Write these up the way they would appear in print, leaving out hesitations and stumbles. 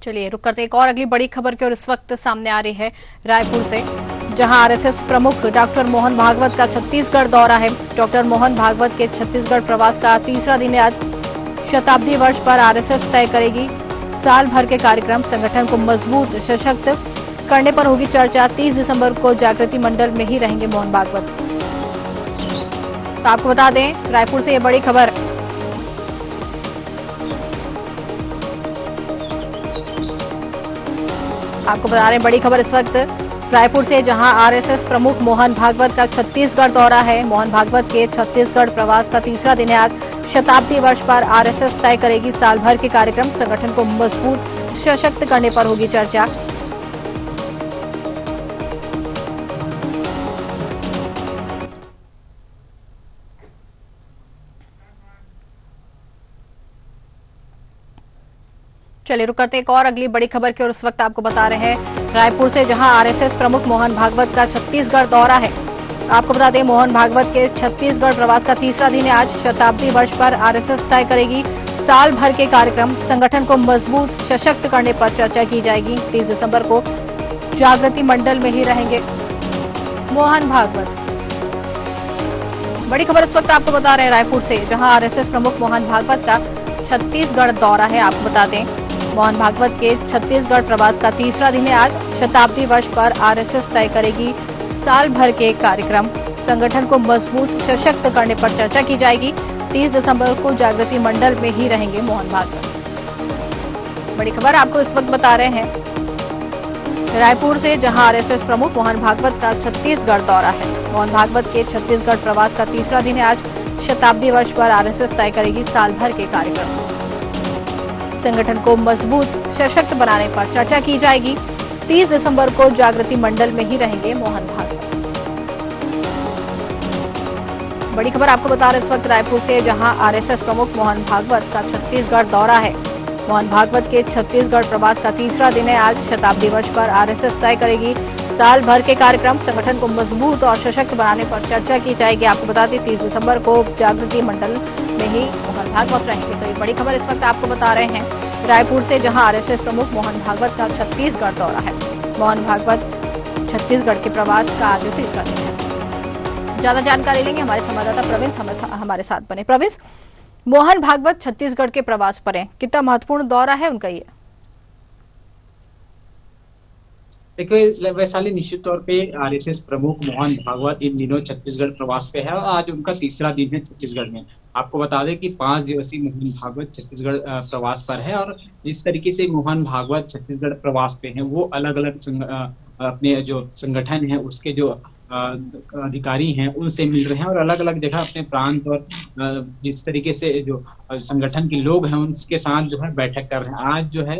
चलिए रुक करते एक और अगली बड़ी खबर की ओर इस वक्त सामने आ रही है रायपुर से, जहां आरएसएस प्रमुख डॉक्टर मोहन भागवत का छत्तीसगढ़ दौरा है। डॉक्टर मोहन भागवत के छत्तीसगढ़ प्रवास का तीसरा दिन है आज। शताब्दी वर्ष पर आरएसएस तय करेगी साल भर के कार्यक्रम। संगठन को मजबूत सशक्त करने पर होगी चर्चा। 30 दिसंबर को जागृति मंडल में ही रहेंगे मोहन भागवत। तो आपको बता दें रायपुर से ये बड़ी खबर। आपको बता रहे हैं बड़ी खबर इस वक्त रायपुर से, जहां आरएसएस प्रमुख मोहन भागवत का छत्तीसगढ़ दौरा है। मोहन भागवत के छत्तीसगढ़ प्रवास का तीसरा दिन है आज। शताब्दी वर्ष पर आरएसएस तय करेगी साल भर के कार्यक्रम। संगठन को मजबूत सशक्त करने पर होगी चर्चा। चलिए रुक करते एक और अगली बड़ी खबर की ओर इस वक्त आपको बता रहे हैं रायपुर से, जहां आरएसएस प्रमुख मोहन भागवत का छत्तीसगढ़ दौरा है। आपको बता दें मोहन भागवत के छत्तीसगढ़ प्रवास का तीसरा दिन है आज। शताब्दी वर्ष पर आरएसएस तय करेगी साल भर के कार्यक्रम। संगठन को मजबूत सशक्त करने पर चर्चा की जाएगी। 30 दिसंबर को जागृति मंडल में ही रहेंगे मोहन भागवत। बड़ी खबर इस वक्त आपको बता रहे हैं रायपुर से, जहां आरएसएस प्रमुख मोहन भागवत का छत्तीसगढ़ दौरा है। आपको बता दें मोहन भागवत के छत्तीसगढ़ प्रवास का तीसरा दिन है आज। शताब्दी वर्ष पर आरएसएस तय करेगी साल भर के कार्यक्रम। संगठन को मजबूत सशक्त करने पर चर्चा की जाएगी। 30 दिसंबर को जागृति मंडल में ही रहेंगे मोहन भागवत। बड़ी खबर आपको इस वक्त बता रहे हैं रायपुर से, जहां आरएसएस प्रमुख मोहन भागवत का छत्तीसगढ़ दौरा है। मोहन भागवत के छत्तीसगढ़ प्रवास का तीसरा दिन है आज। शताब्दी वर्ष पर आरएसएस तय करेगी साल भर के कार्यक्रम। संगठन को मजबूत सशक्त बनाने पर चर्चा की जाएगी। 30 दिसंबर को जागृति मंडल में ही रहेंगे मोहन भागवत। बड़ी खबर आपको बता रहे इस वक्त रायपुर से, जहां आरएसएस प्रमुख मोहन भागवत का छत्तीसगढ़ दौरा है। मोहन भागवत के छत्तीसगढ़ प्रवास का तीसरा दिन है आज। शताब्दी वर्ष पर आरएसएस तय करेगी साल भर के कार्यक्रम। संगठन को मजबूत और सशक्त बनाने पर चर्चा की जाएगी। आपको बता दें 30 दिसंबर को जागृति मंडल में ही मोहन भागवत रहेंगे। तो ये बड़ी खबर इस वक्त आपको बता रहे हैं रायपुर से, जहां आरएसएस प्रमुख मोहन भागवत का छत्तीसगढ़ दौरा है। मोहन भागवत छत्तीसगढ़ के प्रवास का आज तीसरा दिन है। ज्यादा जानकारी लेंगे हमारे संवाददाता प्रवीण हमारे साथ बने। प्रवीण, मोहन भागवत छत्तीसगढ़ के प्रवास पर है, कितना महत्वपूर्ण दौरा है उनका ये? देखिए वैशाली, निश्चित तौर पे आरएसएस प्रमुख मोहन भागवत इन दिनों छत्तीसगढ़ प्रवास पे है और आज उनका तीसरा दिन है छत्तीसगढ़ में। आपको बता दें कि 5 दिवसीय मोहन भागवत छत्तीसगढ़ प्रवास पर है और जिस तरीके से मोहन भागवत छत्तीसगढ़ प्रवास पे है वो अलग अलग अपने जो संगठन है उसके जो अधिकारी हैं उनसे मिल रहे हैं और अलग अलग जगह अपने प्रांत और जिस तरीके से जो संगठन के लोग हैं उनके साथ जो है बैठक कर रहे हैं। आज जो है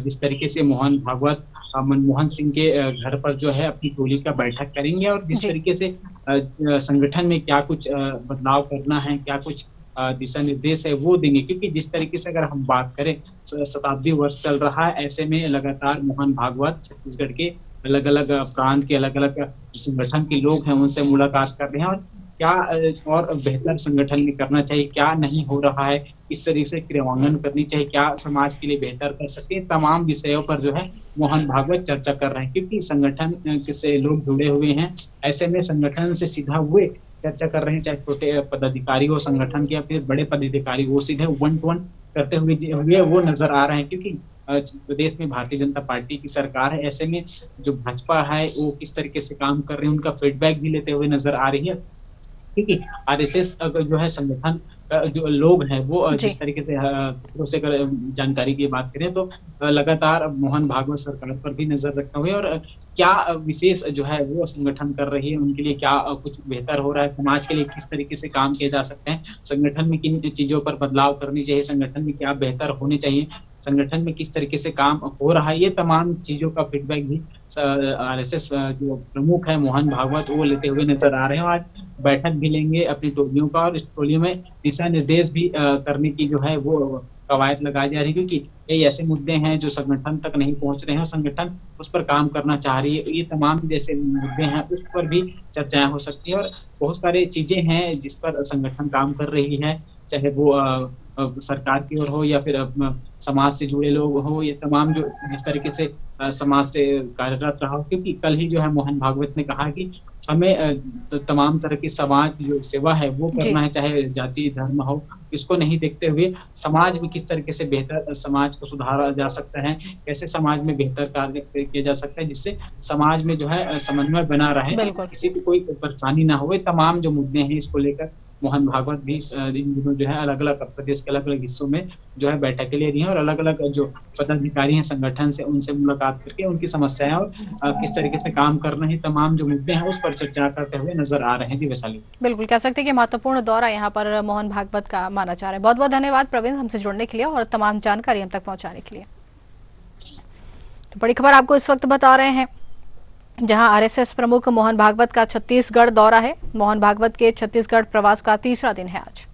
जिस तरीके से मोहन भागवत मनमोहन सिंह के घर पर जो है अपनी टोली का बैठक करेंगे और जिस तरीके से संगठन में क्या कुछ बदलाव करना है, क्या कुछ दिशा निर्देश है वो देंगे। क्योंकि जिस तरीके से अगर हम बात करें शताब्दी वर्ष चल रहा है, ऐसे में लगातार मोहन भागवत छत्तीसगढ़ के अलग अलग प्रांत के अलग अलग संगठन के लोग हैं उनसे मुलाकात कर रहे हैं और क्या और बेहतर संगठन में करना चाहिए, क्या नहीं हो रहा है, किस तरीके से क्रियान्वयन करनी चाहिए, क्या समाज के लिए बेहतर कर सकते हैं, तमाम विषयों पर जो है मोहन भागवत चर्चा कर रहे हैं। क्योंकि संगठन से लोग जुड़े हुए हैं, ऐसे में संगठन से सीधा हुए चर्चा कर रहे हैं, चाहे छोटे पदाधिकारी हो संगठन के या फिर बड़े पदाधिकारी वो सीधे 1-to-1 करते हुए वो नजर आ रहे हैं। क्योंकि प्रदेश में भारतीय जनता पार्टी की सरकार है, ऐसे में जो भाजपा है वो किस तरीके से काम कर रहे हैं उनका फीडबैक भी लेते हुए नजर आ रही है। क्योंकि आरएसएस जो है संगठन जो लोग हैं वो जिस तरीके से जानकारी की बात करें तो लगातार मोहन भागवत सरकार पर भी नजर रखते हुए और क्या विशेष जो है वो संगठन कर रही है, उनके लिए क्या कुछ बेहतर हो रहा है, समाज के लिए किस तरीके से काम किए जा सकते हैं, संगठन में किन चीजों पर बदलाव करनी चाहिए, संगठन में क्या बेहतर होने चाहिए, संगठन में किस तरीके से काम हो रहा है, ये तमाम चीजों का फीडबैक भी आरएसएस जो प्रमुख है मोहन भागवत वो लेते हुए नजर आ रहे हैं। आज बैठक भी लेंगे अपनी टोलियों का और इस टोलियों में दिशा निर्देश भी करने की जो है वो कवायद लगाई जा रही है। क्योंकि ये ऐसे मुद्दे हैं जो संगठन तक नहीं पहुंच रहे हैं और संगठन उस पर काम करना चाह रही है। ये तमाम जैसे मुद्दे हैं उस पर भी चर्चाएं हो सकती है और बहुत सारी चीजें हैं जिस पर संगठन काम कर रही है, चाहे वो सरकार की ओर हो या फिर समाज से जुड़े लोग हो, ये तमाम जो जिस तरीके से समाज से कार्यरत रहा हो, क्योंकि कल ही जो है मोहन भागवत ने कहा कि हमें तमाम तरह की समाज की जो सेवा है वो जी। करना है, चाहे जाति धर्म हो, इसको नहीं देखते हुए समाज में किस तरीके से बेहतर समाज को सुधारा जा सकता है, कैसे समाज में बेहतर कार्य किया जा सकता है जिससे समाज में जो है समन्वय बना रहे, बिल्कुल। किसी को कोई परेशानी ना हो। तमाम जो मुद्दे हैं इसको लेकर मोहन भागवत भी इन दिनों जो है अलग-अलग प्रदेश के अलग-अलग हिस्सों में जो है बैठकें ले रही हैं और अलग-अलग जो पदाधिकारी हैं संगठन से उनसे मुलाकात करके उनकी समस्याएं और किस तरीके से काम करना है, तमाम जो मुद्दे हैं उस पर चर्चा करते हुए नजर आ रहे हैं। जी वैशाली, बिल्कुल कह सकते हैं कि महत्वपूर्ण दौरा यहाँ पर मोहन भागवत का माना जा रहा है। बहुत बहुत धन्यवाद प्रवीण हमसे जुड़ने के लिए और तमाम जानकारी हम तक पहुंचाने के लिए। तो बड़ी खबर आपको इस वक्त बता रहे हैं, जहां आरएसएस प्रमुख मोहन भागवत का छत्तीसगढ़ दौरा है। मोहन भागवत के छत्तीसगढ़ प्रवास का तीसरा दिन है आज।